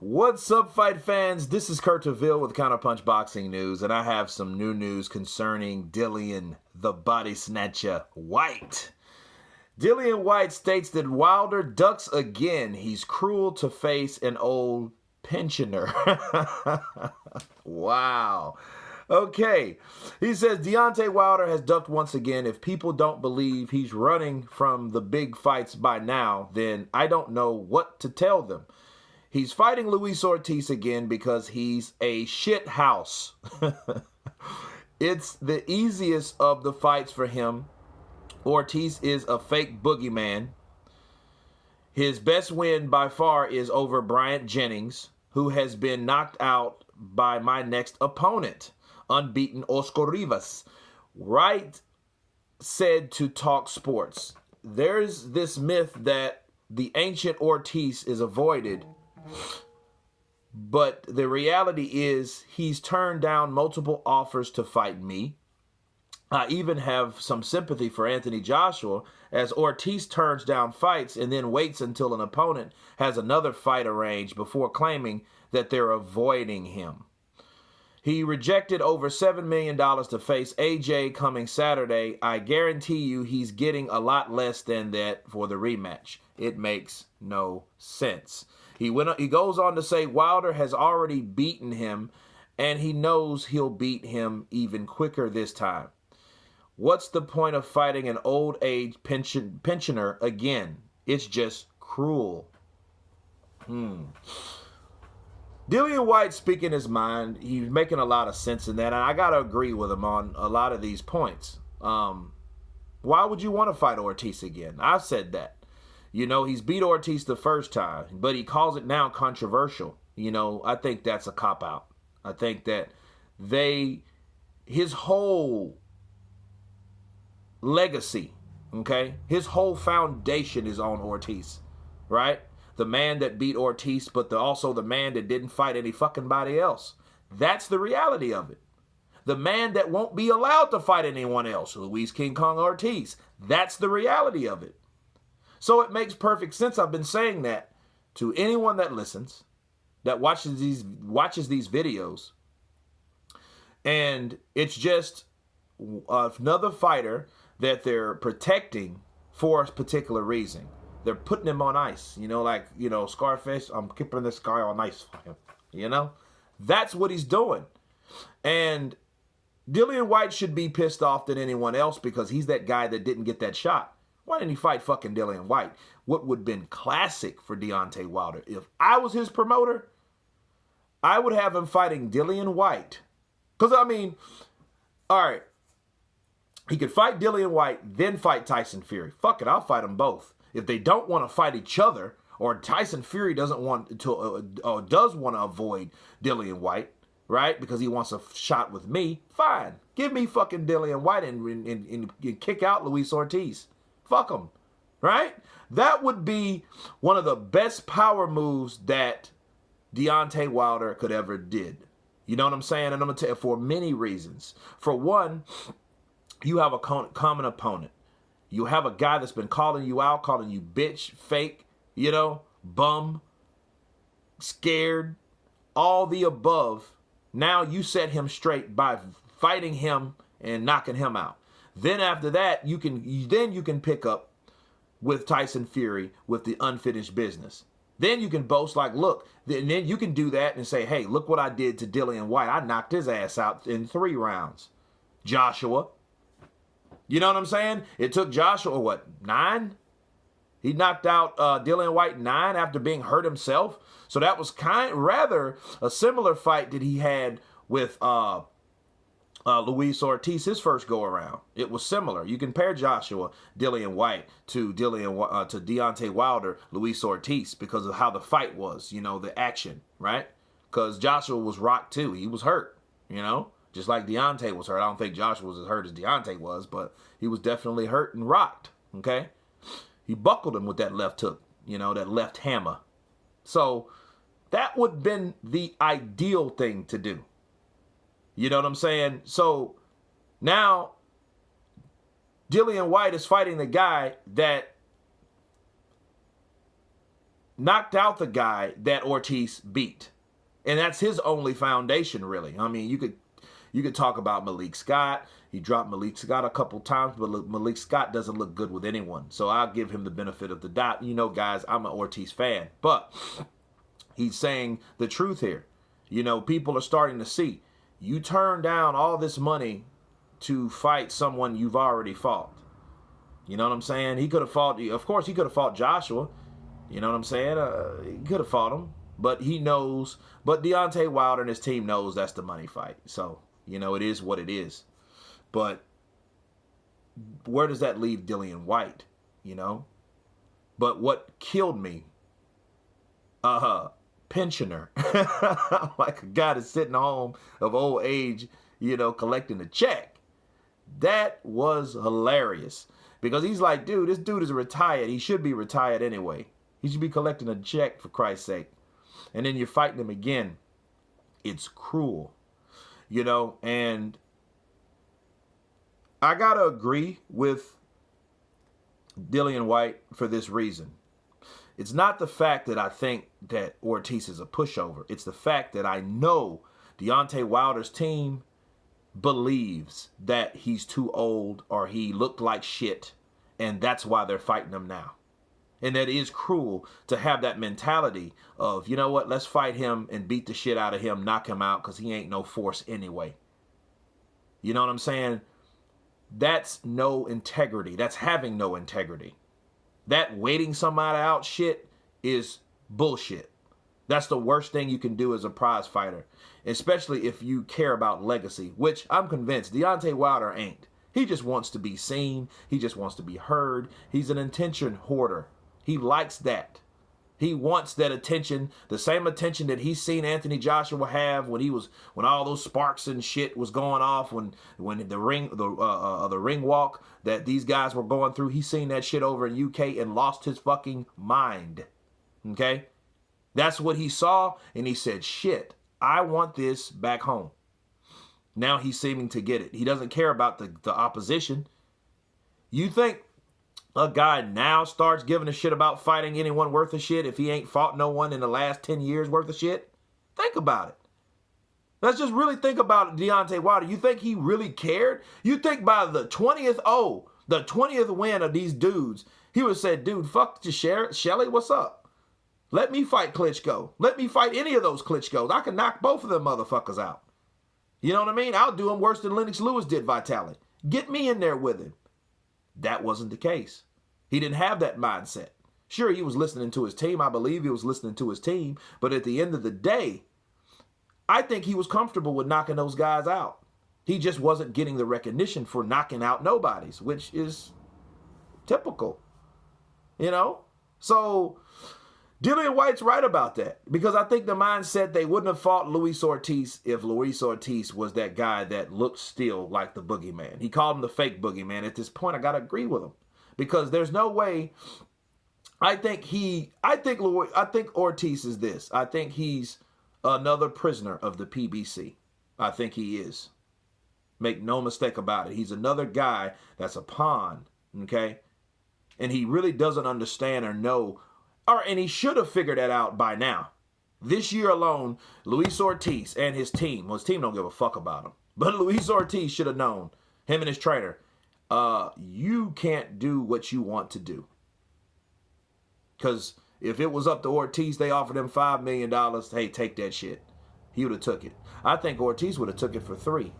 What's up, fight fans? This is Kurt Taville with Counterpunch Boxing News, and I have some new news concerning Dillian, the Body Snatcher, Whyte. Dillian Whyte states that Wilder ducks again. He's cruel to face an old pensioner. Wow. Okay. He says Deontay Wilder has ducked once again. If people don't believe he's running from the big fights by now, then I don't know what to tell them. He's fighting Luis Ortiz again because he's a shit house. It's the easiest of the fights for him. Ortiz is a fake boogeyman. His best win by far is over Bryant Jennings, who has been knocked out by my next opponent, unbeaten Oscar Rivas. Wright said to Talk Sports, there's this myth that the ancient Ortiz is avoided, but the reality is he's turned down multiple offers to fight me. I even have some sympathy for Anthony Joshua, as Ortiz turns down fights and then waits until an opponent has another fight arranged before claiming that they're avoiding him. He rejected over $7 million to face AJ coming Saturday. I guarantee you he's getting a lot less than that for the rematch. It makes no sense. He goes on to say Wilder has already beaten him, and he knows he'll beat him even quicker this time. What's the point of fighting an old age pensioner again? It's just cruel. Dillian Whyte speaking his mind. He's making a lot of sense in that, and I got to agree with him on a lot of these points. Why would you want to fight Ortiz again? I've said that. You know, he's beat Ortiz the first time, but he calls it now controversial. You know, I think that's a cop-out. I think that his whole legacy, okay, his whole foundation is on Ortiz, right? The man that beat Ortiz, but also the man that didn't fight any fucking body else. That's the reality of it. The man that won't be allowed to fight anyone else, Luis King Kong Ortiz. That's the reality of it. So it makes perfect sense. I've been saying that to anyone that listens, that watches these videos, and it's just another fighter that they're protecting for a particular reason. They're putting him on ice, like Scarface. I'm keeping this guy on ice for him. That's what he's doing. And Dillian Whyte should be pissed off than anyone else because he's that guy that didn't get that shot. Why didn't he fight fucking Dillian Whyte? What would have been classic for Deontay Wilder? If I was his promoter, I would have him fighting Dillian Whyte. Because, all right, he could fight Dillian Whyte, then fight Tyson Fury. Fuck it, I'll fight them both. If they don't want to fight each other, or Tyson Fury doesn't want to, does want to avoid Dillian Whyte, right? Because he wants a shot with me, fine. Give me fucking Dillian Whyte and kick out Luis Ortiz. Fuck him, right? That would be one of the best power moves that Deontay Wilder could ever did. You know what I'm saying? And I'm going to tell you for many reasons. For one, you have a common opponent. You have a guy that's been calling you out, calling you bitch, fake, bum, scared, all the above. Now you set him straight by fighting him and knocking him out. Then after that, you can pick up with Tyson Fury with the unfinished business. Then you can boast like, look, then you can do that and say, hey, look what I did to Dillian Whyte. I knocked his ass out in 3 rounds. Joshua. You know what I'm saying? It took Joshua, 9? He knocked out Dillian Whyte 9 after being hurt himself. So that was rather a similar fight that he had with Luis Ortiz, his first go around. It was similar. You compare Joshua, Dillian Whyte to Deontay Wilder, Luis Ortiz because of how the fight was, the action, right? Because Joshua was rocked too. He was hurt, just like Deontay was hurt. I don't think Joshua was as hurt as Deontay was, but he was definitely hurt and rocked, okay? He buckled him with that left hook, that left hammer. So that would have been the ideal thing to do. You know what I'm saying? So now Dillian Whyte is fighting the guy that knocked out the guy that Ortiz beat. And that's his only foundation, really. I mean, you could talk about Malik Scott. He dropped Malik Scott a couple times, but Malik Scott doesn't look good with anyone. So I'll give him the benefit of the doubt. You know, guys, I'm an Ortiz fan. But he's saying the truth here. You know, people are starting to see. You turn down all this money to fight someone you've already fought. You know what I'm saying? He could have fought, of course, he could have fought Joshua. You know what I'm saying? He could have fought him. But he knows, but Deontay Wilder and his team knows that's the money fight. So, you know, it is what it is. But where does that leave Dillian Whyte, you know? But what killed me, pensioner, like a guy that's sitting home of old age, you know, collecting a check. That was hilarious. Because he's like, dude, this dude is retired. He should be retired anyway. He should be collecting a check, for Christ's sake. And then you're fighting him again. It's cruel. You know, and I got to agree with Dillian Whyte for this reason. It's not the fact that I think that Ortiz is a pushover. It's the fact that I know Deontay Wilder's team believes that he's too old or he looked like shit, and that's why they're fighting him now. And that is cruel to have that mentality of, you know what, let's fight him and beat the shit out of him, knock him out, because he ain't no force anyway. You know what I'm saying? That's no integrity. That's having no integrity. That waiting somebody out shit is bullshit. That's the worst thing you can do as a prize fighter, especially if you care about legacy, which I'm convinced Deontay Wilder ain't. He just wants to be seen. He just wants to be heard. He's an attention hoarder. He likes that. He wants that attention, the same attention that he's seen Anthony Joshua have when all those sparks and shit was going off, when the ring walk that these guys were going through. He's seen that shit over in UK and lost his fucking mind. Okay? That's what he saw, and he said, shit, I want this back home. Now he's seeming to get it. He doesn't care about the opposition. You think a guy now starts giving a shit about fighting anyone worth a shit if he ain't fought no one in the last 10 years worth of shit? Think about it. Let's just really think about Deontay Wilder. You think he really cared? You think by the 20th win of these dudes, he would have said, dude, fuck you, Shelly, what's up? Let me fight Klitschko. Let me fight any of those Klitschkos. I can knock both of them motherfuckers out. You know what I mean? I'll do him worse than Lennox Lewis did Vitali. Get me in there with him. That wasn't the case. He didn't have that mindset. Sure, he was listening to his team. I believe he was listening to his team. But at the end of the day, I think he was comfortable with knocking those guys out. He just wasn't getting the recognition for knocking out nobodies, which is typical. You know? So Dillian Whyte's right about that, because I think the mindset, they wouldn't have fought Luis Ortiz if Luis Ortiz was that guy that looked still like the boogeyman. He called him the fake boogeyman. At this point, I got to agree with him, because there's no way. I think Ortiz is this. I think he's another prisoner of the PBC. I think he is. Make no mistake about it. He's another guy that's a pawn, okay? And he really doesn't understand or know. And he should have figured that out by now. This year alone, Luis Ortiz and his team, well, his team don't give a fuck about him, but Luis Ortiz should have known, him and his trainer, you can't do what you want to do. Because if it was up to Ortiz, they offered him $5 million. Hey, take that shit. He would have took it. I think Ortiz would have took it for $3 million,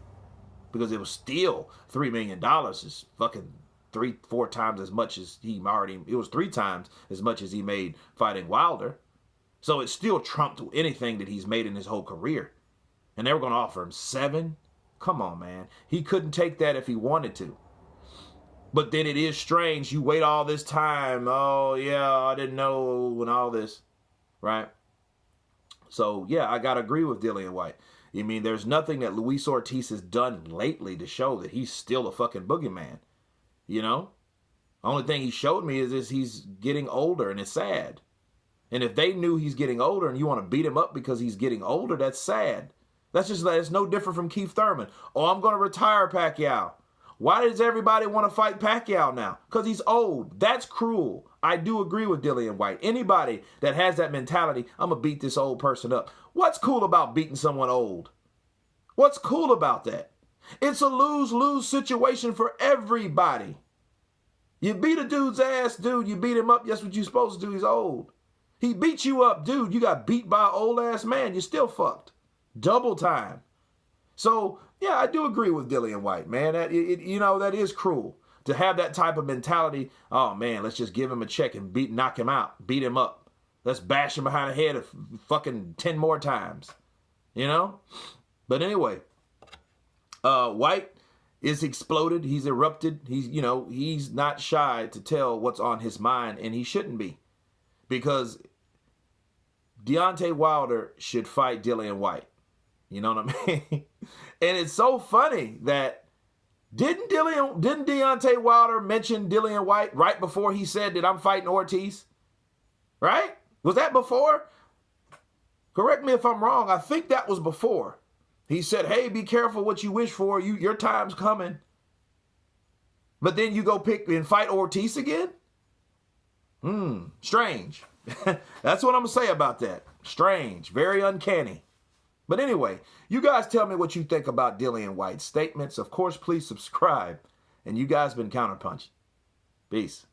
because it was still $3 million. It's fucking 3-4 times as much as it was 3 times as much as he made fighting Wilder. So it still trumped anything that he's made in his whole career. And they were going to offer him $7 million? Come on, man. He couldn't take that if he wanted to. But then it is strange. You wait all this time. Oh, yeah, I didn't know, and all this. Right? So, yeah, I got to agree with Dillian Whyte. I mean, there's nothing that Luis Ortiz has done lately to show that he's still a fucking boogeyman. You know? Only thing he showed me is he's getting older, and it's sad. And if they knew he's getting older and you want to beat him up because he's getting older, that's sad. That's no different from Keith Thurman. Oh, I'm going to retire Pacquiao. Why does everybody want to fight Pacquiao now? Because he's old. That's cruel. I do agree with Dillian Whyte. Anybody that has that mentality, I'm going to beat this old person up. What's cool about beating someone old? What's cool about that? It's a lose-lose situation for everybody. You beat a dude's ass, dude. You beat him up. That's what you're supposed to do. He's old. He beat you up, dude. You got beat by an old-ass man. You're still fucked. Double time. So, yeah, I do agree with Dillian Whyte, man. That is cruel to have that type of mentality. Oh, man, let's just give him a check and knock him out, beat him up. Let's bash him behind the head fucking 10 more times, you know? But anyway, Whyte is exploded. He's erupted. He's not shy to tell what's on his mind, and he shouldn't be, because Deontay Wilder should fight Dillian Whyte. You know what I mean? And it's so funny that didn't Deontay Wilder mention Dillian Whyte right before he said that I'm fighting Ortiz? Right? Was that before? Correct me if I'm wrong. I think that was before. He said, hey, be careful what you wish for. Your time's coming. But then you go pick and fight Ortiz again? Strange. That's what I'm going to say about that. Strange. Very uncanny. But anyway, you guys tell me what you think about Dillian Whyte's statements. Of course, please subscribe. And you guys been Counterpunch. Peace.